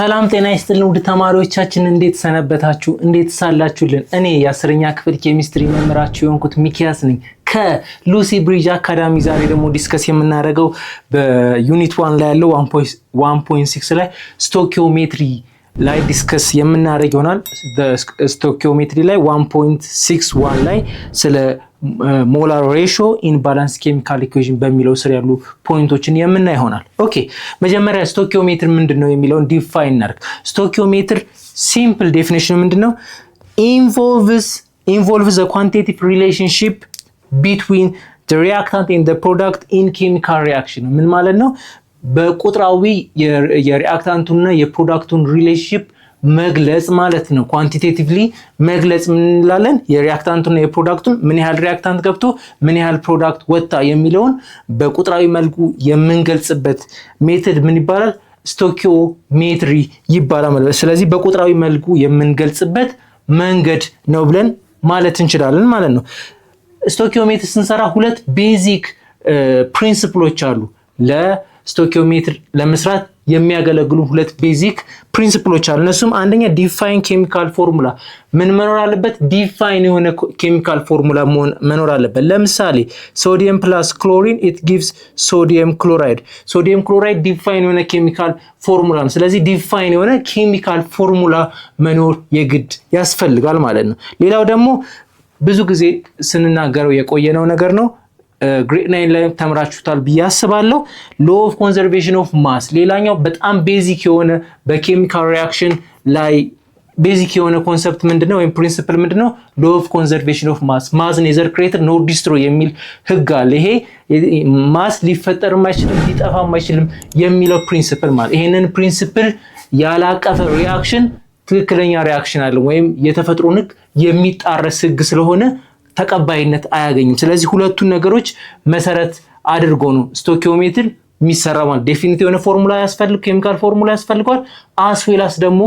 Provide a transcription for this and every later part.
ሰላም ጤና ይስጥልን ውድ ተማሪዎቻችን እንዴት ሰነበታችሁ እንዴት ሳላችሁልን እኔ የ10ኛ ክፍል ኬሚስትሪ መምህራችሁ የሆንኩት ሚኪያስ ነኝ ከሉሲ ብሪጅ አካዳሚ ዛሬ ደግሞ ዲስከስ የምናደርገው በዩኒት 1 ላይ ያለው 1.6 ላይ ስቶኪዮሜትሪ ላይ ዲስከስ የምናደርግ ይሆናል ስቶኪዮሜትሪ ላይ 1.61 ላይ ስለ ሞላር ሬሽዮ ኢን ባላንስ ኬሚካል ኢኩዌሽን በሚለው ስር ያሉ ፖይንቶችን የምናይ ይሆናል። ኦኬ መጀመሪያ ስቶኪዮሜትር ምንድነው የሚለውን ዲፋይን እናድርግ። ስቶኪዮሜትር ሲምፕል ዴፊኒሽን ምንድነው? involves a quantitative relationship between the reactant and the product in chemical reaction። ምን ማለት ነው? በቁጥራዊ የሪአክታንቱና የፕሮዳክቱን ሪሌሽንሺፕ መግለጽ ማለት ነው። ኳንቲቴቲቭሊ መግለጽ ምን እንላለን? የሪአክታንቱና የፕሮዳክቱን ምን ያህል ሪአክታንት ገብቶ ምን ያህል ፕሮዳክት ወጣ የሚለውን በቁጥራዊ መልኩ የምንገልጽበት ሜተድ ምን ይባላል? ስቶኪዮሜትሪ ይባላል ማለት ነው። ስለዚህ በቁጥራዊ መልኩ የምንገልጽበት መንገድ ነው ብለን ማለት እንችላለን ማለት ነው። ስቶኪዮሜትር ስንሰራ ሁለት ቤዚክ ፕሪንሲፕሎች አሉ። ለስቶኪዮሜትር ለመስራት የሚያገለግሉ ሁለት ቤዚክ ፕሪንሲፕሎች አሉ። እነሱም አንደኛ ዲፋይን ኬሚካል ፎርሙላ ምን መኖር አለበት? ዲፋይን የሆነ ኬሚካል ፎርሙላ መኖር አለበት። ለምሳሌ ሶዲየም ፕላስ ክሎሪን it gives ሶዲየም ክሎራይድ። ሶዲየም ክሎራይድ ዲፋይን የሆነ ኬሚካል ፎርሙላ ነው። ስለዚህ ዲፋይን የሆነ ኬሚካል ፎርሙላ መኖር የግድ ያስፈልጋል ማለት ነው። ሌላው ደግሞ ብዙ ጊዜ ስንናገረው የቆየነው ነገር ነው። ግሬድ 9 ላይ ተምራችሁታል ብዬ አስባለሁ። ሎ ኦፍ ኮንዘርቬሽን ኦፍ ማስ ሌላኛው በጣም ቤዚክ የሆነ በኬሚካል ሪአክሽን ላይ ቤዚክ የሆነ ኮንሰፕት ምንድነው ወይም ፕሪንሲፕል ምንድነው? ሎ ኦፍ ኮንዘርቬሽን ኦፍ ማስ ማስ ኔዘር ክሬትድ ኖር ዲስትሮይ የሚል ህግ አለ። ይሄ ማስ ሊፈጠርም አይችልም ሊጠፋም አይችልም የሚለው ፕሪንሲፕል ማለት ይሄንን ፕሪንሲፕል ያላቀፈ ሪአክሽን ትክክለኛ ሪአክሽን አለ ወይም የተፈጥሮን ህግ የሚጣረስ ህግ ስለሆነ ተቀባይነት አያገኝም። ስለዚህ ሁለቱን ነገሮች መሰረት አድርጎ ነው ስቶኪዮሜትር የሚሰራው ማለት ዴፊኒቲቭ የሆነ ፎርሙላ ያስፈልግ ኬሚካል ፎርሙላ ያስፈልጋል። አስዌላስ ደግሞ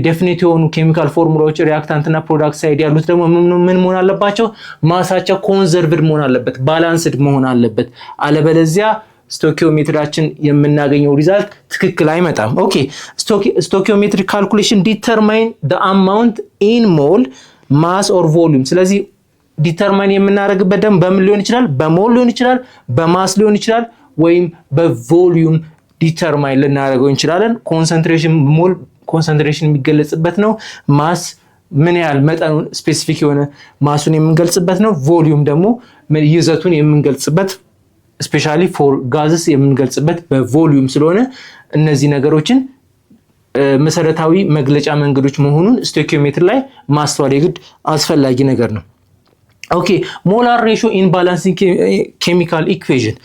ዴፊኒቲቭ የሆኑ ኬሚካል ፎርሙላዎች ሪአክታንት እና ፕሮዳክት ሳይድ ያሉት ደግሞ ምን መሆን አለባቸው? ማሳቸው ኮንዘርቭድ መሆን አለበት፣ ባላንስድ መሆን አለበት። አለበለዚያ ስቶኪዮሜትራችን የምናገኘው ሪዛልት ትክክል አይመጣም። ኦኬ ስቶኪዮሜትሪ ካልኩሌሽን ዲተርማይን the amount in mole mass or volume። ስለዚህ ዲተርማይን የምናደርግበት ደግሞ በምን ሊሆን ይችላል? በሞል ሊሆን ይችላል፣ በማስ ሊሆን ይችላል፣ ወይም በቮሊዩም ዲተርማይን ልናደርገው እንችላለን። ኮንሰንትሬሽን ሞል ኮንሰንትሬሽን የሚገለጽበት ነው። ማስ ምን ያህል መጠኑን ስፔሲፊክ የሆነ ማሱን የምንገልጽበት ነው። ቮሊዩም ደግሞ ይዘቱን የምንገልጽበት ስፔሻሊ ፎር ጋዝስ የምንገልጽበት በቮሊዩም ስለሆነ እነዚህ ነገሮችን መሰረታዊ መግለጫ መንገዶች መሆኑን ስቶኪዮሜትር ላይ ማስተዋል የግድ አስፈላጊ ነገር ነው። ኦኬ ሞላር ሬሽዮ ኢን ባላንሲንግ ኬሚካል ኢኩዌሽን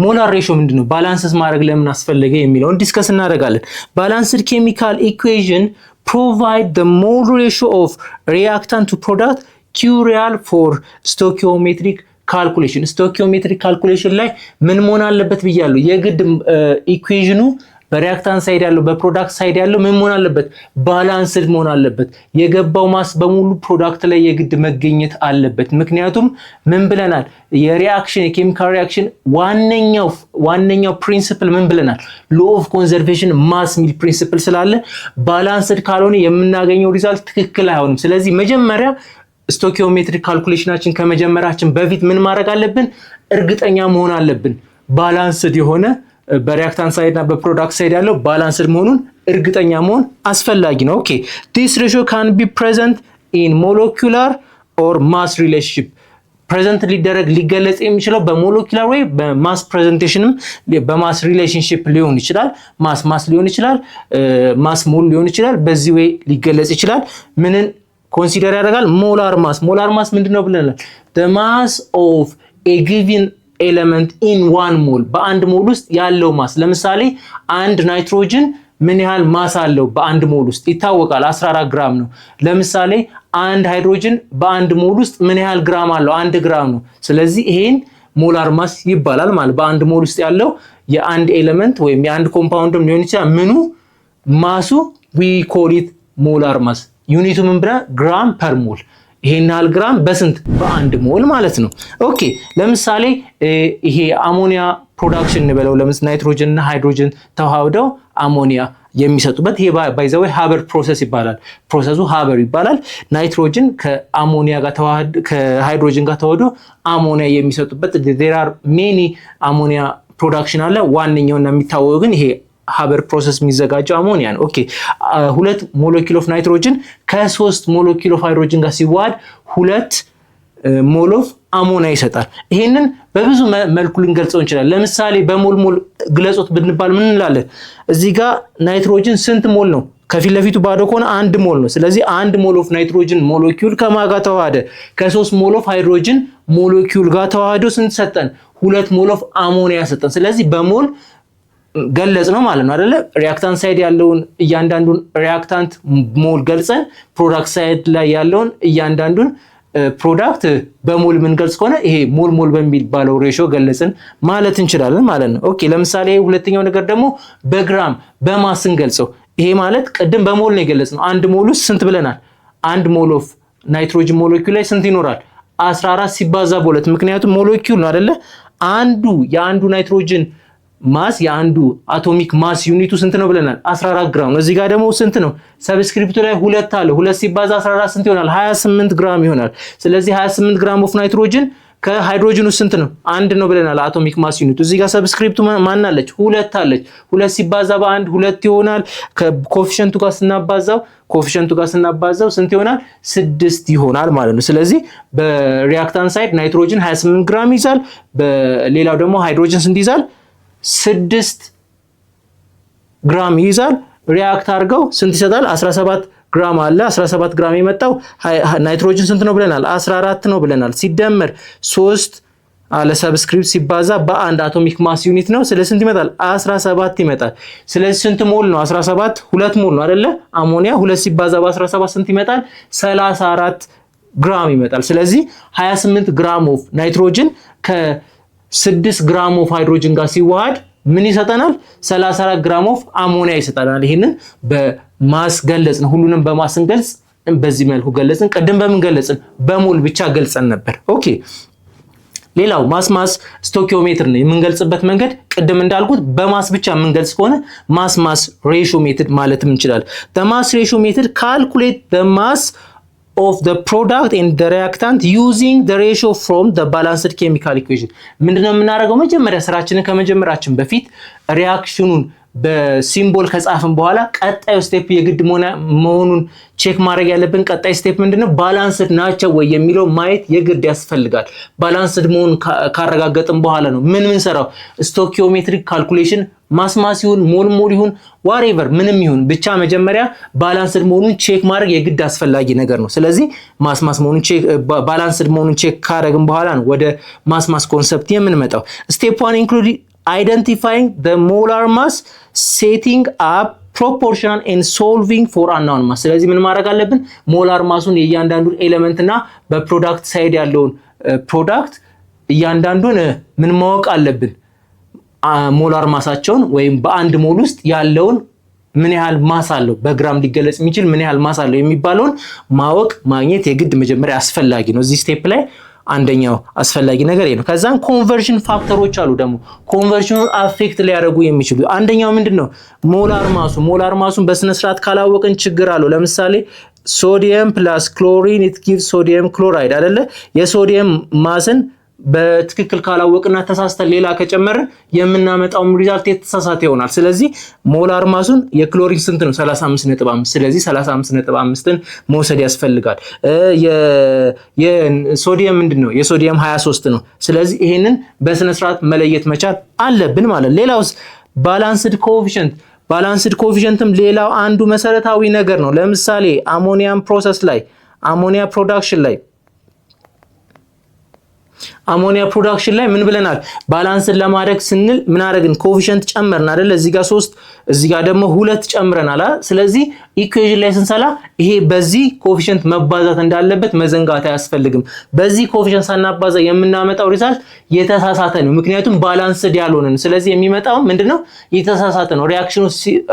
ሞላር ሬሽዮ ምንድነው? ባላንስስ ማድረግ ለምን አስፈለገ የሚለውን ዲስከስ እናደርጋለን። ባላንስድ ኬሚካል ኢኩዌሽን provide the mole ratio of reactant to product crucial for stoichiometric calculation። stoichiometric calculation ላይ ምን መሆን አለበት ብያለሁ? የግድ ኢኩዌሽኑ በሪአክታንት ሳይድ ያለው በፕሮዳክት ሳይድ ያለው ምን መሆን አለበት? ባላንስድ መሆን አለበት። የገባው ማስ በሙሉ ፕሮዳክት ላይ የግድ መገኘት አለበት። ምክንያቱም ምን ብለናል? የሪአክሽን የኬሚካል ሪአክሽን ዋነኛው ፕሪንሲፕል ምን ብለናል? ሎ ኦፍ ኮንዘርቬሽን ማስ ሚል ፕሪንሲፕል ስላለ ባላንስድ ካልሆነ የምናገኘው ሪዛልት ትክክል አይሆንም። ስለዚህ መጀመሪያ ስቶኪዮሜትሪክ ካልኩሌሽናችን ከመጀመራችን በፊት ምን ማድረግ አለብን? እርግጠኛ መሆን አለብን። ባላንስድ የሆነ በሪአክታንት ሳይድ እና በፕሮዳክት ሳይድ ያለው ባላንስድ መሆኑን እርግጠኛ መሆን አስፈላጊ ነው። ኦኬ this ratio can be present in molecular or mass relationship። ፕሬዘንት ሊገለጽ የሚችለው በሞለኪውላር ወይ በማስ ፕሬዘንቴሽንም በማስ ሪሌሽንሺፕ ሊሆን ይችላል። ማስ ሊሆን ይችላል፣ ማስ ሞል ሊሆን ይችላል። በዚህ ወይ ሊገለጽ ይችላል። ምንን ኮንሲደር ያደርጋል? ሞላር ማስ ምንድነው ብለናል? the mass of a given ኤሌመንት ኢን ዋን ሞል በአንድ ሞል ውስጥ ያለው ማስ። ለምሳሌ አንድ ናይትሮጅን ምን ያህል ማስ አለው በአንድ ሞል ውስጥ ይታወቃል፣ 14 ግራም ነው። ለምሳሌ አንድ ሃይድሮጅን በአንድ ሞል ውስጥ ምን ያህል ግራም አለው? 1 ግራም ነው። ስለዚህ ይሄን ሞላር ማስ ይባላል ማለት በአንድ ሞል ውስጥ ያለው የአንድ ኤሌመንት ወይም የአንድ ኮምፓውንድም ሊሆን ይችላል ምኑ ማሱ we call it ሞላር ማስ። ዩኒቱ ምን ብራ? ግራም ፐር ሞል። ይሄን ያህል ግራም በስንት? በአንድ ሞል ማለት ነው። ኦኬ ለምሳሌ ይሄ አሞኒያ ፕሮዳክሽን እንበለው። ለምሳሌ ናይትሮጅን እና ሃይድሮጅን ተዋህደው አሞኒያ የሚሰጡበት ይሄ ባይ ዘ ዌይ ሃበር ፕሮሰስ ይባላል። ፕሮሰሱ ሃበር ይባላል። ናይትሮጅን ከአሞኒያ ጋር ተዋህዶ ከሃይድሮጅን ጋር ተዋህዶ አሞኒያ የሚሰጡበት there are many አሞኒያ ፕሮዳክሽን አለ። ዋንኛውና የሚታወቀው ግን ይሄ ሃበር ፕሮሰስ የሚዘጋጀው አሞኒያ ነው። ኦኬ 2 ሞለኪል ኦፍ ናይትሮጅን ከ3 ሞለኪል ኦፍ ሃይድሮጅን ጋር ሲዋሃድ 2 ሞል ኦፍ አሞኒያ ይሰጣል። ይሄንን በብዙ መልኩ ልንገልጸው እንችላለን። ለምሳሌ በሞል ግለጾት ብንባል ምን እንላለን? እዚህ ጋር ናይትሮጅን ስንት ሞል ነው? ከፊት ለፊቱ ባዶ ከሆነ 1 ሞል ነው። ስለዚህ 1 ሞል ኦፍ ናይትሮጅን ሞለኪውል ከማን ጋር ተዋሃደ? ከ3 ሞል ኦፍ ሃይድሮጅን ሞለኪውል ጋር ተዋህዶ ስንት ሰጠን? 2 ሞል ኦፍ አሞኒያ ሰጠን። ስለዚህ በሞል ገለጽ ነው ማለት ነው አይደለ? ሪአክታንት ሳይድ ያለውን እያንዳንዱን ሪአክታንት ሞል ገልጸን ፕሮዳክት ሳይድ ላይ ያለውን እያንዳንዱን ፕሮዳክት በሞል ምን ገልጽ ከሆነ ይሄ ሞል በሚባለው ሬሽዮ ገለጽን ማለት እንችላለን ማለት ነው። ኦኬ ለምሳሌ ሁለተኛው ነገር ደግሞ በግራም በማስ እንገልጸው። ይሄ ማለት ቅድም በሞል ነው የገለጽነው። 1 ሞል ውስጥ ስንት ብለናል? 1 ሞል ኦፍ ናይትሮጅን ሞለኪውል ላይ ስንት ይኖራል? 14 ሲባዛ በ2 ምክንያቱም ሞለኪውል ነው አይደለ? የአንዱ ናይትሮጅን ማስ የአንዱ አቶሚክ ማስ ዩኒቱ ስንት ነው ብለናል? 14 ግራም ነው። እዚህ ጋር ደግሞ ስንት ነው? ሰብስክሪፕቱ ላይ 2 አለ። 2 ሲባዛ 14 ስንት ይሆናል? 28 ግራም ይሆናል። ስለዚህ 28 ግራም ኦፍ ናይትሮጅን ከሃይድሮጅኑ ስንት ነው? 1 ነው ብለናል አቶሚክ ማስ ዩኒቱ። እዚህ ጋር ሰብስክሪፕቱ ማን አለች? 2 አለች። 2 ሲባዛ በ1 2 ይሆናል። ከኮኤፊሺየንቱ ጋር ስናባዛው ስንት ይሆናል? 6 ይሆናል ማለት ነው። ስለዚህ በሪአክታንት ሳይድ ናይትሮጅን 28 ግራም ይዛል። በሌላው ደግሞ ሃይድሮጅን ስንት ይዛል? 6 ግራም ይይዛል። ሪአክት አድርገው ስንት ይሰጣል? 17 ግራም አለ። 17 ግራም የመጣው ናይትሮጅን ስንት ነው ብለናል? 14 ነው ብለናል። ሲደመር 3 አለ ሰብስክሪፕት ሲባዛ በ1 አቶሚክ ማስ ዩኒት ነው። ስለዚህ ስንት ይመጣል? 17 ይመጣል። ስለዚህ ስንት ሞል ነው? 17 2 ሞል ነው አይደለ? አሞኒያ 2 ሲባዛ በ17 ስንት ይመጣል? 34 ግራም ይመጣል። ስለዚህ 28 ግራም ኦፍ ናይትሮጅን ከ6 ግራም ኦፍ ሃይድሮጅን ጋር ሲዋሃድ ምን ይሰጠናል? 34 ግራም ኦፍ አሞኒያ ይሰጠናል። ይሄንን በማስ ገለጽን። ሁሉንም በማስ እንገልጽ በዚህ መልኩ ገለጽን። ቅድም በምን ገለጽን? በሞል ብቻ ገልጸን ነበር። ኦኬ ሌላው ማስ ስቶኪዮሜትር ነው የምንገልጽበት መንገድ። ቅድም እንዳልኩት በማስ ብቻ የምንገልጽ ከሆነ ማስ ሬሽዮ ሜትድ ማለትም እንችላለን። the mass ratio method calculate the mass of the product and the reactant using the ratio from the balanced chemical equation. ምንድነው የምናደርገው? መጀመሪያ ስራችንን ከመጀመራችን በፊት ሪአክሽኑን በሲምቦል ከጻፍን በኋላ ቀጣዩ ስቴፕ የግድ መሆኑን ቼክ ማድረግ ያለብን ቀጣይ ስቴፕ ምንድነው? ባላንስድ ናቸው ወይ የሚለው ማየት የግድ ያስፈልጋል። ባላንስድ መሆኑን ካረጋገጥን በኋላ ነው ምን ሰራው ስቶኪዮሜትሪክ ካልኩሌሽን ማስ ይሁን ሞል ይሁን ዋሬቨር ምንም ይሁን ብቻ መጀመሪያ ባላንስድ መሆኑን ቼክ ማድረግ የግድ አስፈላጊ ነገር ነው። ስለዚህ ማስ መሆኑን ቼክ ባላንስድ መሆኑን ቼክ ካደረግን በኋላ ነው ወደ ማስ ኮንሰፕት የምንመጣው። ስቴፕ 1 ኢንክሉድ identifying the molar mass, setting up proportional and solving for unknown mass. ስለዚህ ምን ማድረግ አለብን? ሞላር ማሱን የእያንዳንዱን ኤሌመንት እና በፕሮዳክት ሳይድ ያለውን ፕሮዳክት እያንዳንዱን ምን ማወቅ አለብን? ሞላር ማሳቸውን ወይም በአንድ ሞል ውስጥ ያለውን ምን ያህል ማስ አለው በግራም ሊገለጽ የሚችል ምን ያህል ማስ አለው የሚባለውን ማወቅ ማግኘት የግድ መጀመሪያ አስፈላጊ ነው። እዚህ ስቴፕ ላይ አንደኛው አስፈላጊ ነገር ነው። ከዛን ኮንቨርሽን ፋክተሮች አሉ ደግሞ ኮንቨርሽኑን አፌክት ሊያደርጉ የሚችሉ። አንደኛው ምንድነው? ሞላር ማሱን በስነ ስርዓት ካላወቅን ችግር አለው። ለምሳሌ ሶዲየም ፕላስ ክሎሪን it gives ሶዲየም ክሎራይድ አይደለ? የሶዲየም ማስን በትክክል ካላወቅና ተሳስተን ሌላ ከጨመርን የምናመጣው ሪዛልት የተሳሳተ ይሆናል። ስለዚህ ሞላር ማሱን የክሎሪን ስንት ነው? 35.5። ስለዚህ 35.5ን መውሰድ ያስፈልጋል። የሶዲየም ምንድነው? የሶዲየም 23 ነው። ስለዚህ ይሄንን በስነ ስርዓት መለየት መቻል አለብን ማለት። ሌላውስ ባላንስድ ኮኤፊሺየንትም ሌላው አንዱ መሰረታዊ ነገር ነው። ለምሳሌ አሞኒያ ፕሮዳክሽን ላይ ምን ብለናል? ባላንስን ለማድረግ ስንል ምን አደረግን? ኮኤፊሺየንት ጨመርን አይደል? እዚህ ጋር 3 እዚህ ጋር ደግሞ 2 ጨምረናል። ስለዚህ ኢኩዌሽን ላይ ስንሰላ ይሄ በዚህ ኮኤፊሺየንት መባዛት እንዳለበት መዘንጋት አያስፈልግም። በዚህ ኮኤፊሺየንት ሳናባዛ የምናመጣው ሪዛልት የተሳሳተ ነው፣ ምክንያቱም ባላንስድ ያልሆነ ነው። ስለዚህ የሚመጣው ምንድነው? የተሳሳተ ነው። ሪአክሽኑ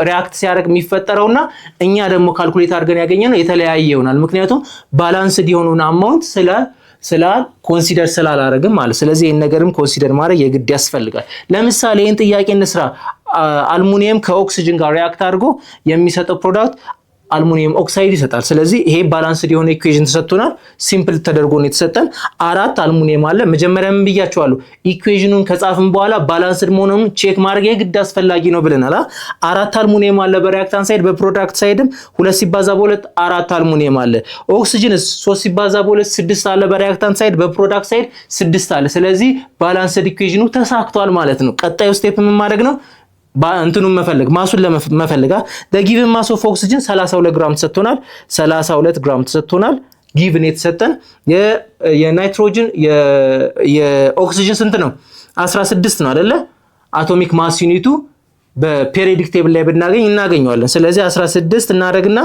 ሪአክት ሲያደርግ የሚፈጠረውና እኛ ደግሞ ካልኩሌት አድርገን ያገኘነው የተለያየ ይሆናል። ምክንያቱም ባላንስድ የሆነውን አማውንት ኮንሲደር ስላላረግም ማለት። ስለዚህ ይሄን ነገርም ኮንሲደር ማድረግ የግድ ያስፈልጋል። ለምሳሌ ይሄን ጥያቄ እንስራ። አልሙኒየም ከኦክሲጅን ጋር ሪአክት አድርጎ የሚሰጠው ፕሮዳክት አልሙኒየም ኦክሳይድ ይሰጣል። ስለዚህ ይሄ ባላንስድ የሆነ ኢኩዌሽን ተሰጥቶናል። ሲምፕል ተደርጎ ነው የተሰጠን። 4 አልሙኒየም አለ። መጀመሪያ ምን ብያቸዋለሁ? ኢኩዌሽኑን ከጻፍን በኋላ ባላንስድ መሆኑን ቼክ ማድረግ የግድ አስፈላጊ ነው ብለናል። 4 አልሙኒየም አለ በሪአክታንት ሳይድ፣ በፕሮዳክት ሳይድም 2 ሲባዛ በ2 4 አልሙኒየም አለ። ኦክሲጅንስ 3 ሲባዛ በ2 6 አለ በሪአክታንት ሳይድ፣ በፕሮዳክት ሳይድ 6 አለ። ስለዚህ ባላንስድ ኢኩዌሽኑ ተሳክቷል ማለት ነው። ቀጣዩ ስቴፕ ምን ማድረግ ነው? እንትኑን መፈለግ ማሱን ለመፈለጋ the given mass of oxygen 32 ግራም ተሰጥቶናል። 32 ግራም ተሰጥቶናል given የተሰጠን። የናይትሮጅን የኦክሲጅን ስንት ነው? 16 ነው አይደለ? አቶሚክ ማስ ዩኒቱ በፔሪዮዲክ ቴብል ላይ ብናገኝ እናገኘዋለን። ስለዚህ 16 እናደርግና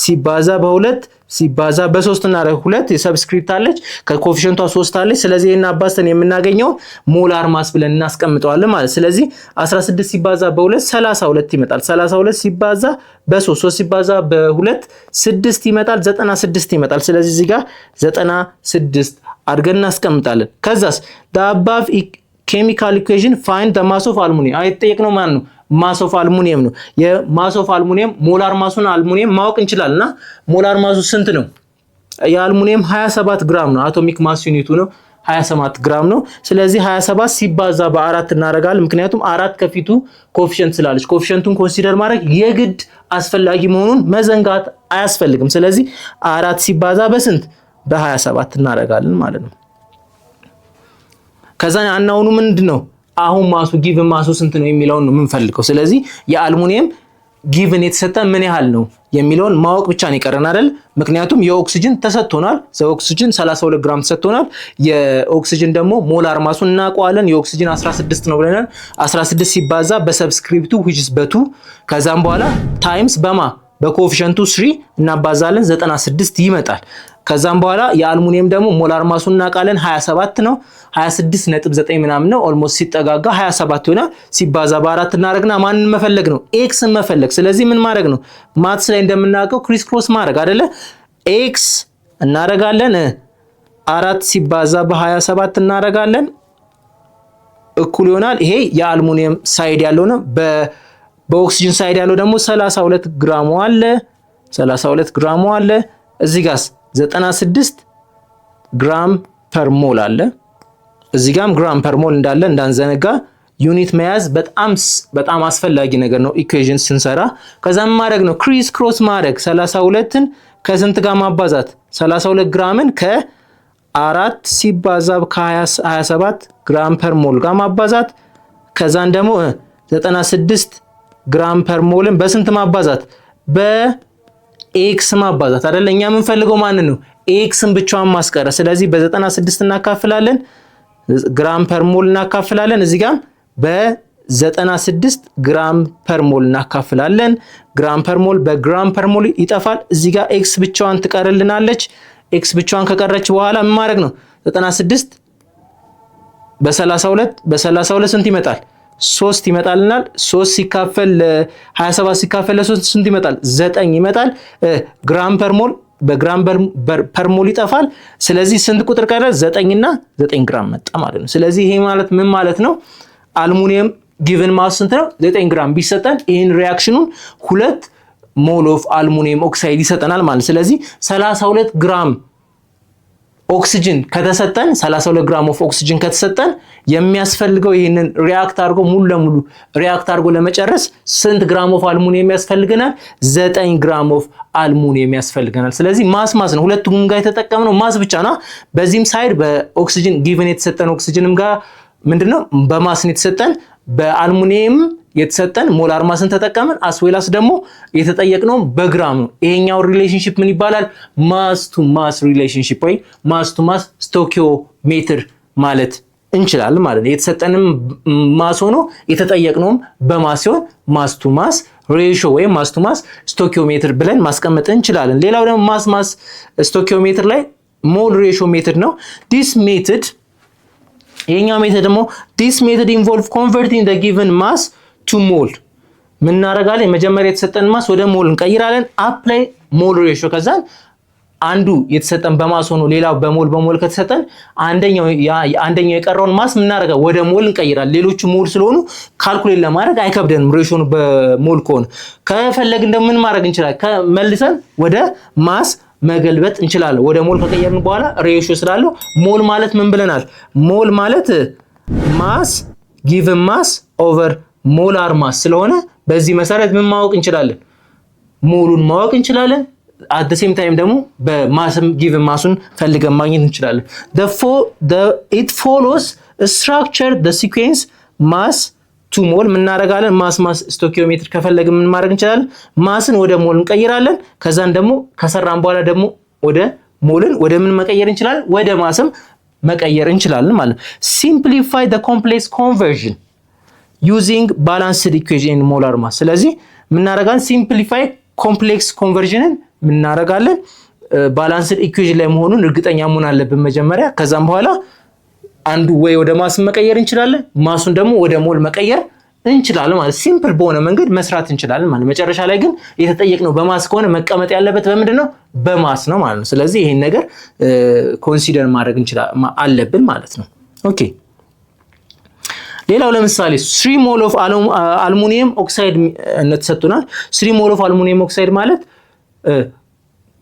ሲባዛ በ2 ሲባዛ በ3 እናደርግ 2 የሰብስክሪፕት አለች ከኮኤፊሺየንቷ 3 አለች። ስለዚህ እና አባስተን የምናገኘው ሞላር ማስ ብለን እናስቀምጠዋለን ማለት። ስለዚህ 16 ሲባዛ በ2 32 ይመጣል። 32 ሲባዛ በ3 3 ሲባዛ በ2 6 ይመጣል። 96 ይመጣል። ስለዚህ እዚህ ጋር 96 አድርገን እናስቀምጣለን። ከዛስ the above ኬሚካል ኢኩዌሽን ፋይንድ the mass of aluminum አይጠየቅነው ማን ነው? ማስ ኦፍ አልሙኒየም ነው። የማስ ኦፍ አልሙኒየም ሞላር ማሱን አልሙኒየም ማወቅ እንችላለንና ሞላር ማሱ ስንት ነው? የአልሙኒየም 27 ግራም ነው። አቶሚክ ማስ ዩኒቱ ነው 27 ግራም ነው። ስለዚህ 27 ሲባዛ በ4 እናደርጋለን። ምክንያቱም 4 ከፊቱ ኮኤፊሺየንት ስላለች ኮኤፊሺየንቱን ኮንሲደር ማድረግ የግድ አስፈላጊ መሆኑን መዘንጋት አያስፈልግም። ስለዚህ 4 ሲባዛ በስንት? በ27 እናደርጋለን ማለት ነው። ከዛ አናውኑ ምንድነው? አሁን ማሱ ጊቭን ማሱ ስንት ነው የሚለውን ነው የምንፈልገው። ስለዚህ የአልሙኒየም ጊቭን የተሰጠን ምን ያህል ነው የሚለውን ማወቅ ብቻ ነው ይቀረን አይደል? ምክንያቱም የኦክሲጅን ተሰጥቶናል። ኦክሲጅን 32 ግራም ተሰጥቶናል። የኦክሲጅን ደግሞ ሞላር ማሱን እናውቀዋለን። የኦክሲጅን 16 ነው ብለናል። 16 ሲባዛ በሰብስክሪፕቱ which is በ2 ከዛም በኋላ ታይምስ በማ በኮኤፊሺየንቱ 3 እናባዛለን 96 ይመጣል። ከዛም በኋላ የአልሙኒየም ደግሞ ሞላር ማሱን እናውቃለን 27 ነው። 26.9 ምናምን ነው። ኦልሞስት ሲጠጋጋ 27 ይሆናል። ሲባዛ በ4 እናደርግና ማንን መፈለግ ነው? ኤክስን መፈለግ። ስለዚህ ምን ማድረግ ነው? ማትስ ላይ እንደምናውቀው ክሪስ ክሮስ ማድረግ አይደለ? ኤክስ እናደርጋለን 4 ሲባዛ በ27 እናደርጋለን እኩል ይሆናል። ይሄ የአልሙኒየም ሳይድ ያለው ነው። በኦክሲጅን ሳይድ ያለው ደግሞ 32 ግራም አለ። 32 ግራም አለ። እዚህ ጋርስ 96 ግራም ፐር ሞል አለ። እዚህ ጋርም ግራም ፐር ሞል እንዳለ እንዳንዘነጋ። ዩኒት መያዝ በጣም አስፈላጊ ነገር ነው ኢኩዌሽን ስንሰራ። ከዛም ማድረግ ነው ክሪስ ክሮስ ማድረግ 32ን ከስንት ጋር ማባዛት? 32 ግራምን ከ4 ሲባዛ ከ27 ግራም ፐር ሞል ጋር ማባዛት። ከዛን ደግሞ 96 ግራም ፐር ሞልን በስንት ማባዛት? በኤክስ ማባዛት አይደል? እኛ የምንፈልገው ማንን ነው? ኤክስን ብቻዋን ማስቀረ። ስለዚህ በ96 እናካፍላለን፣ ግራም ፐር ሞል እናካፍላለን። እዚህ ጋር በ96 ግራም ፐር ሞል እናካፍላለን። ግራም ፐር ሞል በግራም ፐር ሞል ይጠፋል። እዚህ ጋር ኤክስ ብቻዋን ትቀርልናለች። ኤክስ ብቻዋን ከቀረች በኋላ ምን ማድረግ ነው? 96 በ32 ስንት ይመጣል? 3 ይመጣልናል። 3 ሲካፈል 27 ሲካፈል ለ3 ስንት ይመጣል? 9 ይመጣል። ግራም ፐር ሞል በግራም ፐር ሞል ይጠፋል። ስለዚህ ስንት ቁጥር ቀረ? 9 እና 9 ግራም መጣ ማለት ነው። ስለዚህ ይሄ ማለት ምን ማለት ነው? አልሙኒየም ጊቭን ማስ ስንት ነው? 9 ግራም ቢሰጠን ይሄን ሪአክሽኑን 2 ሞል ኦፍ አልሙኒየም ኦክሳይድ ይሰጠናል ማለት። ስለዚህ 32 ግራም ኦክሲጅን ከተሰጠን 32 ግራም ኦፍ ኦክሲጅን ከተሰጠን የሚያስፈልገው ይሄንን ሪአክት አድርጎ ሙሉ ለሙሉ ሪአክት አድርጎ ለመጨረስ ስንት ግራም ኦፍ አልሙኒየም ያስፈልገናል? 9 ግራም ኦፍ አልሙኒየም ያስፈልገናል። ስለዚህ ማስ ነው። ሁለቱም ጋር የተጠቀምነው ማስ ብቻ ነው። በዚህም ሳይድ በኦክሲጅን ጊቭን የተሰጠን ኦክሲጅንም ጋር ምንድነው በማስ ነው የተሰጠን። በአልሙኒየም የተሰጠን ሞላር ማስን ተጠቀምን። አስዌላስ ደግሞ የተጠየቅነው በግራም ነው። ይሄኛው ሪሌሽንሺፕ ምን ይባላል? ማስ ቱ ማስ ሪሌሽንሺፕ ወይ ማስ ቱ ማስ ስቶኪዮሜትር ማለት እንችላለን ማለት ነው። የተሰጠንም ማስ ሆኖ የተጠየቅነውም በማስ ሲሆን ማስ ቱ ማስ ሬሾ ወይ ማስ ቱ ማስ ስቶኪዮሜትር ብለን ማስቀመጥ እንችላለን። ሌላው ደግሞ ማስ ስቶኪዮሜትር ላይ ሞል ሬሾ ሜትድ ነው። ዲስ ሜትድ ይሄኛው ሜትድ ደግሞ ዲስ ሜትድ ኢንቮልቭ ኮንቨርቲንግ ዘ ጊቨን ማስ ቱ ሞል። ምን እናደርጋለን? መጀመሪያ የተሰጠን ማስ ወደ ሞል እንቀይራለን። አፕላይ ሞል ሬሾ ከዛን አንዱ የተሰጠን በማስ ሆኖ ሌላው በሞል ከተሰጠን አንደኛው የቀረውን ማስ ምን እናደርጋለን? ወደ ሞል እንቀይራለን። ሌሎቹ ሞል ስለሆኑ ካልኩሌት ለማድረግ አይከብደንም። ሬሾን በሞል ከሆነ ከፈለግን ደግሞ ምን ማድረግ እንችላለን? መልሰን ወደ ማስ መገልበጥ እንችላለን። ወደ ሞል ከቀየርን በኋላ ሬሾ ስላለው ሞል ማለት ምን ብለናል? ሞል ማለት ማስ ጊቭን ማስ ኦቨር ሞላር ማስ ስለሆነ በዚህ መሰረት ምን ማወቅ እንችላለን? ሞሉን ማወቅ እንችላለን። at the same time ደግሞ በማስም ጊቭን ማሱን ፈልገን ማግኘት እንችላለን። it follows a structure the sequence mass to mol ምን እናደርጋለን? ማስ ስቶኪዮሜትር ከፈለግን ምን ማድረግ እንችላለን? ማስን ወደ ሞል እንቀይራለን። ከዛን ደግሞ ከሰራን በኋላ ደግሞ ወደ ሞልን ወደ ምን መቀየር እንችላለን? ወደ ማስም መቀየር እንችላለን ማለት ነው። simplify the complex conversion using balanced equation in molar mass ስለዚህ ምን እናደርጋለን? simplify complex conversionን ምን እናደርጋለን? ባላንስድ ኢኩዌሽን ላይ መሆኑን እርግጠኛ መሆን አለብን መጀመሪያ። ከዛም በኋላ አንዱ ወይ ወደ ማስ መቀየር እንችላለን፣ ማሱን ደግሞ ወደ ሞል መቀየር እንችላለን ማለት ሲምፕል በሆነ መንገድ መስራት እንችላለን ማለት። መጨረሻ ላይ ግን የተጠየቅነው በማስ ከሆነ መቀመጥ ያለበት በምንድነው? በማስ ነው ማለት ነው። ስለዚህ ይሄን ነገር ኮንሲደር ማድረግ አለብን ማለት ነው። ኦኬ ሌላው ለምሳሌ 3 ሞል ኦፍ አልሙኒየም ኦክሳይድ ተሰጥቶናል። 3 ሞል ኦፍ አልሙኒየም ኦክሳይድ ማለት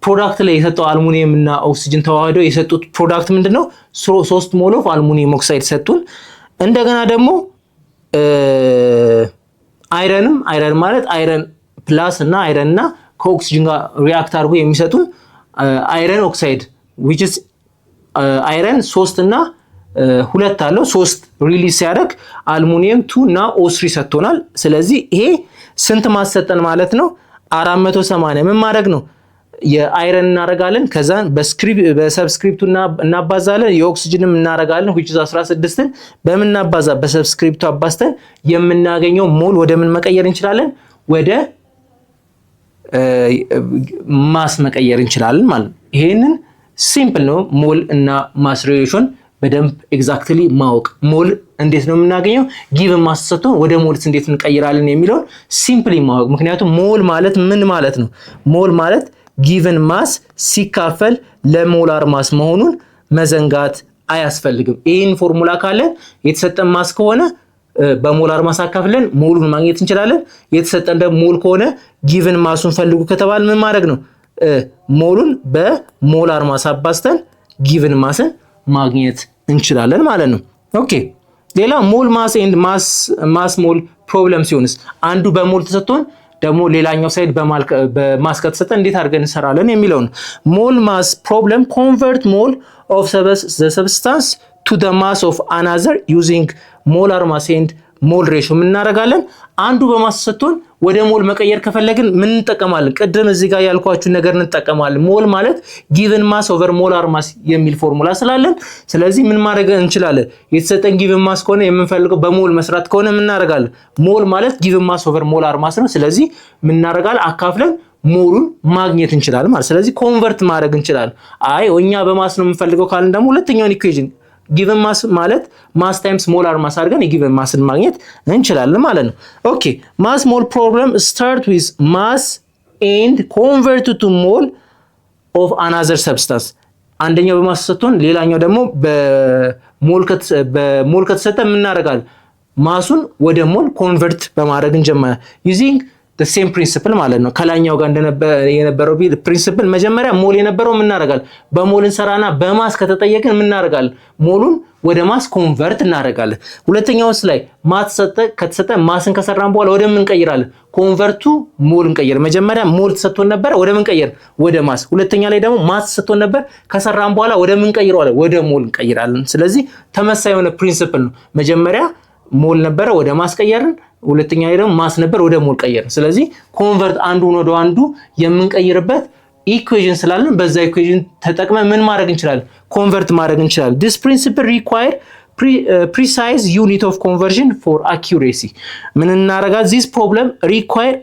ፕሮዳክት ላይ የሰጠው አልሙኒየም እና ኦክሲጅን ተዋህደው የሰጡት ፕሮዳክት ምንድነው? 3 ሞል ኦፍ አልሙኒየም ኦክሳይድ ሰጡን። እንደገና ደግሞ አይረን ማለት አይረን ፕላስ እና አይረን እና ከኦክሲጅን ጋር ሪአክት አድርጎ የሚሰጡን አይረን ኦክሳይድ which is አይረን 3 እና 2 አለው 3 ሪሊዝ ሲያደርግ አልሙኒየም 2 እና O3 ሰጥቶናል። ስለዚህ ይሄ ስንት ማሰጠን ማለት ነው? 480 ምን ማድረግ ነው? የአይረን እናረጋለን ከዛን በሰብስክሪፕቱና እናባዛለን የኦክሲጅንም እናረጋለን which is 16ን በመናባዛ በሰብስክሪፕቱ አባስተን የምናገኘው ሞል ወደ ምን መቀየር እንችላለን? ወደ ማስ መቀየር እንችላለን ማለት ነው። ይሄንን ሲምፕል ነው። ሞል እና ማስ ሪሌሽን በደንብ ኤግዛክትሊ ማወቅ። ሞል እንዴት ነው የምናገኘው? ጊቭን ማስ ሰጥቶን ወደ ሞልስ እንዴት እንቀይራለን የሚለውን ሲምፕሊ ማወቅ። ምክንያቱም ሞል ማለት ምን ማለት ነው? ሞል ማለት ጊቭን ማስ ሲካፈል ለሞላር ማስ መሆኑን መዘንጋት አያስፈልግም። ይህን ፎርሙላ ካለን የተሰጠን ማስ ከሆነ በሞላር ማስ አካፍለን ሞሉን ማግኘት እንችላለን። የተሰጠን ደግሞ ሞል ከሆነ ጊቭን ማሱን ፈልጉ ከተባለ ምን ማድረግ ነው? ሞሉን በሞላር ማስ አባዝተን ጊቭን ማስን ማግኘት እንችላለን ማለት ነው። ኦኬ ሌላ ሞል ማስ ኤንድ ማስ ሞል ፕሮብለም ሲሆንስ አንዱ በሞል ተሰጥቶን ደግሞ ሌላኛው ሳይድ በማስ ከተሰጠ እንዴት አድርገን እንሰራለን የሚለው ነው። ሞል ማስ ፕሮብለም ኮንቨርት ሞል ኦፍ ዘ ሰብስታንስ ቱ ዘ ማስ ኦፍ አናዘር ዩዚንግ ሞላር ማስ ኤንድ ሞል ሬሾ ምን እናደርጋለን? አንዱ በማስ ተሰጥቶን ወደ ሞል መቀየር ከፈለግን ምን እንጠቀማለን? ቅድም እዚህ ጋር ያልኳችሁ ነገር እንጠቀማለን። ሞል ማለት ጊቭን ማስ ኦቨር ሞላር ማስ የሚል ፎርሙላ ስላለን ስለዚህ ምን ማድረግ እንችላለን? የተሰጠን ጊቭን ማስ ከሆነ የምንፈልገው በሞል መስራት ከሆነ ምን እናደርጋለን? ሞል ማለት ጊቭን ማስ ኦቨር ሞላር ማስ ነው። ስለዚህ ምን እናደርጋለን? አካፍለን ሞሉን ማግኘት እንችላለን ማለት። ስለዚህ ኮንቨርት ማድረግ እንችላለን። አይ እኛ በማስ ነው የምንፈልገው ካልን ደግሞ ሁለተኛውን ኢኩዌሽን ጊቭን ማስ ማለት ማስ ታይምስ ሞላር ማስ አድርገን የጊቭን ማስን ማግኘት እንችላለን ማለት ነው። ኦኬ ማስ ሞል ፕሮብለም ስታርት ዊዝ ማስ ኤንድ ኮንቨርት ቱ ሞል ኦፍ አናዘር ሰብስታንስ። አንደኛው በማስ ተሰጥቶን ሌላኛው ደግሞ በሞል ከተሰጠ ምን እናደርጋለን? ማሱን ወደ ሞል ኮንቨርት በማድረግ እንጀምራለን ዩዚንግ the same principle ማለት ነው። ከላኛው ጋር የነበረው ፕሪንሲፕል መጀመሪያ ሞል የነበረው ምን እናደርጋለን? በሞል እንሰራና በማስ ከተጠየቅን ምን እናደርጋለን? ሞሉን ወደ ማስ ኮንቨርት እናደርጋለን። ሁለተኛውስ ላይ ማስ ከተሰጠ ማስን ከሰራን በኋላ ወደ ምን እንቀይራለን? ኮንቨርቱ ሞል እንቀይር። መጀመሪያ ሞል ተሰጥቶን ነበር ወደ ምን ቀይር? ወደ ማስ። ሁለተኛ ላይ ደግሞ ማስ ተሰጥቶን ነበር ከሰራን በኋላ ወደ ምን እንቀይረዋለን? ወደ ሞል እንቀይራለን። ስለዚህ ተመሳሳይ የሆነ ፕሪንሲፕል ነው። መጀመሪያ ሞል ነበረ ወደ ማስ ቀየርን፣ ሁለተኛ ላይ ደግሞ ማስ ነበር ወደ ሞል ቀየርን። ስለዚህ ኮንቨርት አንዱን ወደ አንዱ የምንቀይርበት ኢኩዌሽን ስላለን በዛ ኢኩዌሽን ተጠቅመን ምን ማድረግ እንችላለን? ኮንቨርት ማድረግ እንችላለን። this principle require precise unit of conversion for accuracy ምን እናደርጋለን? this problem require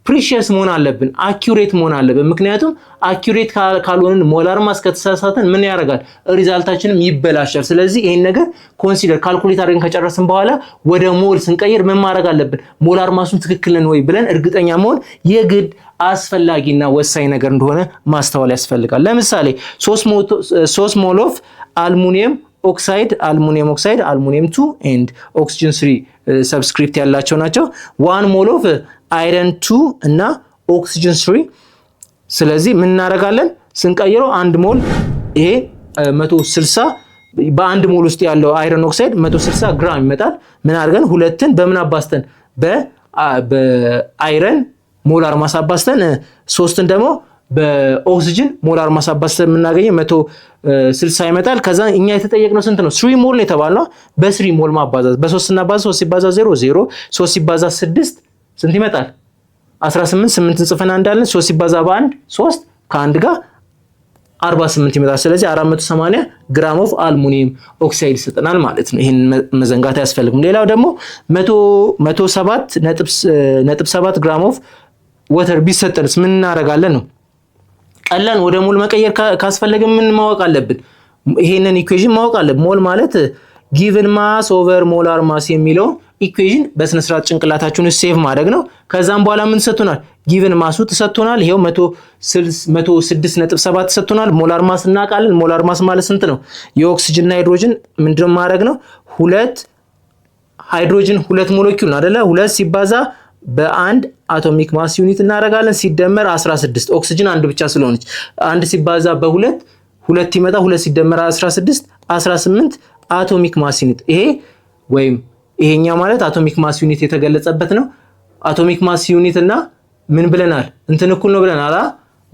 ፕሪሺየስ መሆን አለብን፣ አኪዩሬት መሆን አለብን። ምክንያቱም አኪዩሬት ካልሆንን ሞላር ማስ ከተሳሳተን ምን ያደርጋል? ሪዛልታችንም ይበላሻል። ስለዚህ ይሄን ነገር ኮንሲደር ካልኩሌት አድርገን ከጨረስን በኋላ ወደ ሞል ስንቀይር ምን ማድረግ አለብን? ሞላር ማሱን ትክክል ነን ወይ ብለን እርግጠኛ መሆን የግድ አስፈላጊና ወሳኝ ነገር እንደሆነ ማስተዋል ያስፈልጋል። ለምሳሌ 3 ሞል ኦፍ አልሙኒየም ኦክሳይድ አልሙኒየም 2 ኤንድ ኦክሲጅን 3 ሰብስክሪፕት ያላቸው ናቸው። 1 ሞል ኦፍ አይረን 2 እና ኦክሲጅን 3። ስለዚህ ምን እናደርጋለን ስንቀይረው 1 ሞል ይሄ 160 በአንድ ሞል ውስጥ ያለው አይረን ኦክሳይድ 160 ግራም ይመጣል። ምን አድርገን ሁለትን በምን አባስተን በአይረን ሞላር ማስ አባስተን 3ን ደግሞ በኦክሲጅን ሞላር ማስ አባስተን የምናገኘው 160 ይመጣል። ከዛ እኛ የተጠየቅነው ስንት ነው? 3 ሞል ነው የተባልነው። በ3 ሞል ማባዛት በ3 እናባዛ 3 ሲባዛ 0 0 3 ሲባዛ 6 ስንት ይመጣል? 18 8 ጽፈና እንዳለን 3 ሲባዛ በ1 3 ከአንድ ጋር 48 ይመጣል። ስለዚህ 480 ግራም ኦፍ አልሙኒየም ኦክሳይድ ይሰጠናል ማለት ነው። ይሄን መዘንጋት አያስፈልግም። ሌላው ደግሞ 107.7 ግራም ኦፍ ወተር ቢሰጠንስ ምን እናደርጋለን ነው? ቀላል ወደ ሞል መቀየር ካስፈለገ ምን ማወቅ አለብን? ይሄንን ኢኩዌሽን ማወቅ አለብን። ሞል ማለት ጊቭን ማስ ኦቨር ሞላር ማስ የሚለው ኢኩዌሽን በስነ ስርዓት ጭንቅላታችሁን ሴቭ ማድረግ ነው። ከዛም በኋላ ምን ተሰጥቶናል? ጊቭን ማሱ ተሰጥቶናል። ይሄው 106.7 ተሰጥቶናል። ሞላር ማስ እናውቃለን። ሞላር ማስ ማለት ስንት ነው? የኦክሲጅን እና ሃይድሮጅን ምንድነው ማድረግ ነው? ሁለት ሃይድሮጅን ሁለት ሞለኪውል ነው አይደለ? 2 ሲባዛ በአንድ አቶሚክ ማስ ዩኒት እናደርጋለን ሲደመር 16። ኦክሲጅን አንድ ብቻ ስለሆነች 1 ሲባዛ በ2 2 ይመጣ 2 ሲደመር 16 18 አቶሚክ ማስ ዩኒት። ይሄ ወይም ይሄኛው ማለት አቶሚክ ማስ ዩኒት የተገለጸበት ነው። አቶሚክ ማስ ዩኒት እና ምን ብለናል? እንትን እኩል ነው ብለናል።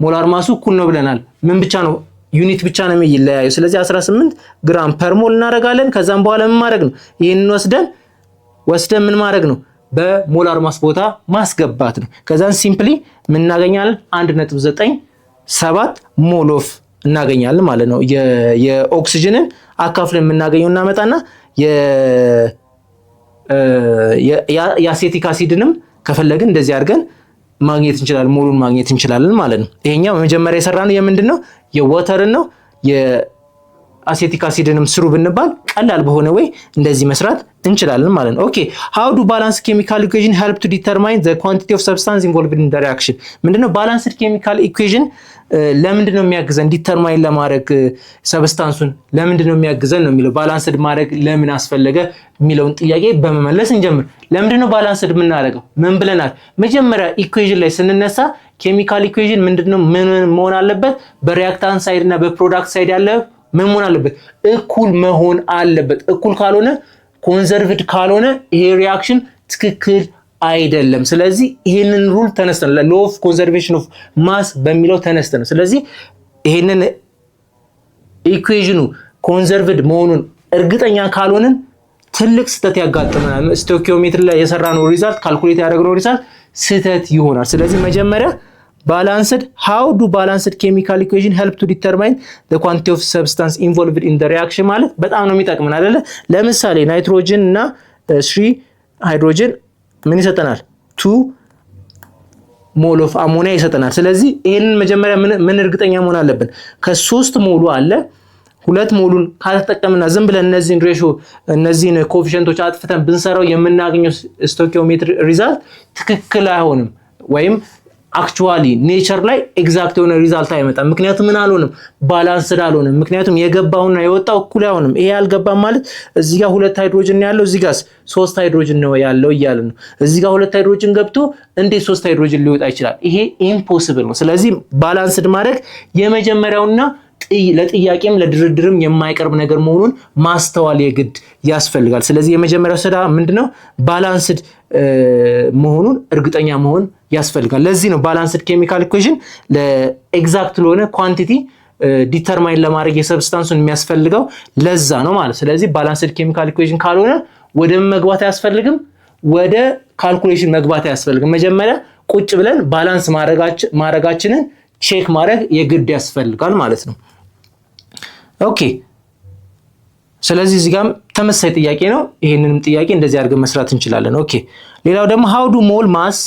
ሞላር ማሱ እኩል ነው ብለናል። ምን ብቻ ነው? ዩኒት ብቻ ነው የሚለያየው። ስለዚህ 18 ግራም ፐር ሞል እናደርጋለን። ከዛም በኋላ ምን ማድረግ ነው? ይሄንን ወስደን ምን ማድረግ ነው? በሞላር ማስ ቦታ ማስገባት ነው። ከዛን ሲምፕሊ ምን እናገኛለን? 1.97 ሞል ኦፍ እናገኛለን ማለት ነው። የኦክሲጅንን አካፍለን የምናገኘው እናመጣና የአሴቲክ አሲድንም ከፈለግን እንደዚህ አድርገን ማግኘት እንችላለን፣ ሞሉን ማግኘት እንችላለን ማለት ነው። ይሄኛው መጀመሪያ የሰራነው የምንድን ነው? የዋተርን ነው። የአሴቲክ አሲድንም ስሩ ብንባል ቀላል በሆነ ወይ እንደዚህ መስራት እንችላለን ማለት ነው። ኦኬ ሃው ዱ ባላንስ ኬሚካል ኢኩዌሽን ሄልፕ ቱ ዲተርማይን ዘ ኳንቲቲ ኦፍ ሰብስታንስ ኢንቮልቭድ ኢን ዘ ሪአክሽን። ምንድነው ባላንስድ ኬሚካል ኢኩዌሽን ለምንድነው የሚያግዘን? ዲተርማይን ለማድረግ ሰብስታንሱን ለምንድነው የሚያግዘን ነው የሚለው። ባላንስድ ማድረግ ለምን አስፈለገ የሚለውን ጥያቄ በመመለስ እንጀምር። ለምንድነው ባላንስድ የምናደርገው? ምን ብለናል? መጀመሪያ ኢኩዌሽን ላይ ስንነሳ ኬሚካል ኢኩዌሽን ምንድነው ምን መሆን አለበት? በሪአክታንት ሳይድ እና በፕሮዳክት ሳይድ ያለ ምን መሆን አለበት? እኩል መሆን አለበት። እኩል ካልሆነ ኮንዘርቭድ ካልሆነ ይሄ ሪአክሽን ትክክል አይደለም። ስለዚህ ይሄንን ሩል ተነስተን ሎ ኦፍ ኮንዘርቬሽን ኦፍ ማስ በሚለው ተነስተን ስለዚህ ይሄንን ኢኩዌሽኑ ኮንዘርቭድ መሆኑን እርግጠኛ ካልሆነን ትልቅ ስህተት ያጋጥመናል። ስቶኪዮሜትሪ ላይ የሰራነው ሪዛልት ካልኩሌት ያደረግነው ሪዛልት ስህተት ይሆናል። ስለዚህ መጀመሪያ ባላንስድ how do balanced chemical equation help to determine the quantity of substance involved in the reaction ማለት በጣም ነው የሚጠቅመን አይደለ? ለምሳሌ ናይትሮጅን እና 3 ሃይድሮጅን ምን ይሰጠናል? 2 ሞል ኦፍ አሞኒያ ይሰጠናል። ስለዚህ ይሄንን መጀመሪያ ምን እርግጠኛ መሆን አለብን? ከ3 ሞሉ አለ 2 ሞሉን ካልተጠቀምና ዝም ብለን እነዚህን ኮኤፊሺየንቶች አጥፍተን ብንሰራው የምናገኘው ስቶኪዮሜትሪ ሪዛልት ትክክል አይሆንም ወይም አክቹዋሊ ኔቸር ላይ ኤግዛክት የሆነ ሪዛልት አይመጣም። ምክንያቱም ምን አልሆነም? ባላንስድ አልሆነም። ምክንያቱም የገባውና የወጣው እኩል አይሆንም። ይሄ አልገባም ማለት እዚህ ጋር 2 ሃይድሮጅን ነው ያለው፣ እዚህ ጋር 3 ሃይድሮጅን ነው ያለው እያለ ነው። እዚህ ጋር 2 ሃይድሮጅን ገብቶ እንዴት 3 ሃይድሮጅን ሊወጣ ይችላል? ይሄ ኢምፖሲብል ነው። ስለዚህ ባላንስድ ማድረግ የመጀመሪያውና ለጥያቄም ለድርድርም የማይቀርብ ነገር መሆኑን ማስተዋል የግድ ያስፈልጋል። ስለዚህ የመጀመሪያው ስራ ምንድነው? ባላንስድ መሆኑን እርግጠኛ መሆን ያስፈልጋል። ለዚህ ነው ባላንስድ ኬሚካል ኢኩዌሽን ለኤግዛክት ለሆነ ኳንቲቲ ዲተርማይን ለማድረግ የሰብስታንሱን የሚያስፈልገው ለዛ ነው ማለት። ስለዚህ ባላንስድ ኬሚካል ኢኩዌሽን ካልሆነ ወደ መግባት አያስፈልግም፣ ወደ ካልኩሌሽን መግባት አያስፈልግም። መጀመሪያ ቁጭ ብለን ባላንስ ማድረጋችንን ቼክ ማድረግ የግድ ያስፈልጋል ማለት ነው። ኦኬ ስለዚህ እዚህ ጋር ተመሳሳይ ጥያቄ ነው። ይሄንንም ጥያቄ እንደዚህ አድርገን መስራት እንችላለን። ኦኬ ሌላው ደግሞ how do mole mass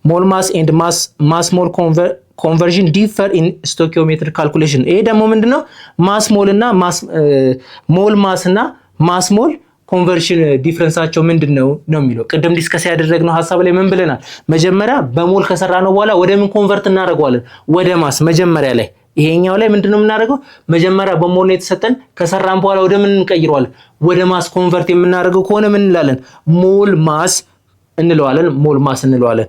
ሞል ማስ ኤንድ ማስ ሞል ኮንቨርዥን ዲፈር ኢን ስቶኪዮሜትሪክ ካልኩሌሽን። ይሄ ደግሞ ምንድነው ማስ ሞል እና ሞል ማስ እና ማስ ሞል ኮንቨርሽን ዲፍረንሳቸው ምንድነው ነው የሚለው። ቅድም ዲስከስ ያደረግነው ሐሳብ ላይ ምን ብለናል? መጀመሪያ በሞል ከሰራ ነው በኋላ ወደ ምን ኮንቨርት እናደርገዋለን? ወደ ማስ። መጀመሪያ ላይ ይሄኛው ላይ ምንድነው የምናደርገው? መጀመሪያ በሞል ነው የተሰጠን፣ ከሰራን በኋላ ወደ ምን እንቀይረዋለን? ወደ ማስ ኮንቨርት የምናደርገው ከሆነ ምን እንላለን? ሞል ማስ እንለዋለን። ሞል ማስ እንለዋለን።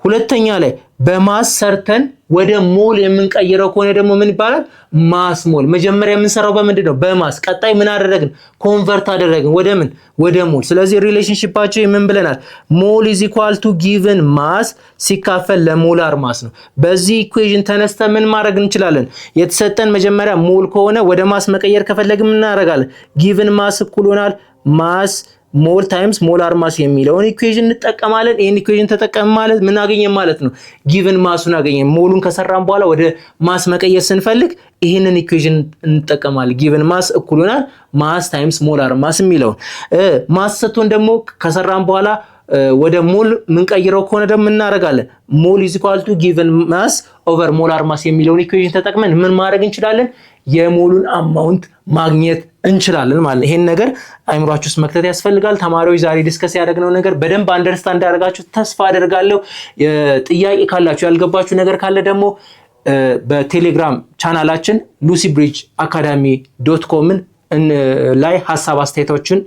ሁለተኛ ላይ በማስ ሰርተን ወደ ሞል የምንቀይረው ከሆነ ደግሞ ምን ይባላል? ማስ ሞል። መጀመሪያ የምንሰራው በምንድን ነው? በማስ። ቀጣይ ምን አደረግን? ኮንቨርት አደረግን ወደ ምን? ወደ ሞል። ስለዚህ ሪሌሽንሺፓቸው ምን ብለናል? ሞል ኢዝ ኢኳል ቱ ጊቭን ማስ ሲካፈል ለሞላር ማስ ነው። በዚህ ኢኩዌሽን ተነስተን ምን ማድረግ እንችላለን? የተሰጠን መጀመሪያ ሞል ከሆነ ወደ ማስ መቀየር ከፈለግን ምን እናደርጋለን? ጊቭን ማስ እኩል ይሆናል ማስ ሞል ታይምስ ሞላር ማስ የሚለውን ኢኩዌሽን እንጠቀማለን። ይሄን ኢኩዌሽን ተጠቀም ማለት ምን አገኘን ማለት ነው? ጊቭን ማሱን አገኘን። ሞሉን ከሰራን በኋላ ወደ ማስ መቀየር ስንፈልግ ይሄንን ኢኩዌሽን እንጠቀማለን። ጊቭን ማስ እኩል ይሆናል ማስ ታይምስ ሞላር ማስ የሚለውን ማስ ሰጥቶን ደግሞ ከሰራን በኋላ ወደ ሞል ምንቀይረው ከሆነ ደግሞ እናደርጋለን ሞል ኢዝ ኢኳል ቱ ጊቭን ማስ ኦቨር ሞላር ማስ የሚለውን ኢኩዌሽን ተጠቅመን ምን ማድረግ እንችላለን? የሞሉን አማውንት ማግኘት እንችላለን ማለት ነው። ይሄን ነገር አይምሯችሁ ውስጥ መክተት ያስፈልጋል። ተማሪዎች ዛሬ ዲስከስ ያደረግነው ነገር በደንብ አንደርስታንድ ያደርጋችሁ ተስፋ አደርጋለሁ። ጥያቄ ካላችሁ ያልገባችሁ ነገር ካለ ደግሞ በቴሌግራም ቻናላችን lucybridgeacademy.com ላይ ሐሳብ አስተያየቶችን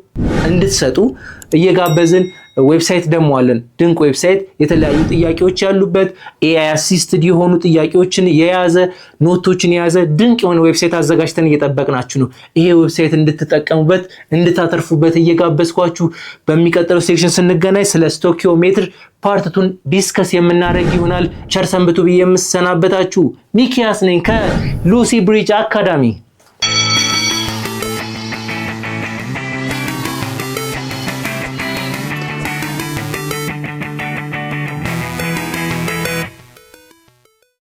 እንድትሰጡ እየጋበዝን ዌብሳይት ደግሞ አለን። ድንቅ ዌብሳይት የተለያዩ ጥያቄዎች ያሉበት AI አሲስትድ የሆኑ ጥያቄዎችን የያዘ ኖቶችን የያዘ ድንቅ የሆነ ዌብሳይት አዘጋጅተን እየጠበቅናችሁ ነው። ይሄ ዌብሳይት እንድትጠቀሙበት እንድታተርፉበት እየጋበዝኳችሁ በሚቀጥለው ሴክሽን ስንገናኝ ስለ ስቶኪዮሜትር ፓርት 2 ዲስከስ የምናደርግ ይሆናል። ቸር ሰንብቱ ብዬ የምሰናበታችሁ ሚኪያስ ነኝ ከሉሲ ብሪጅ አካዳሚ።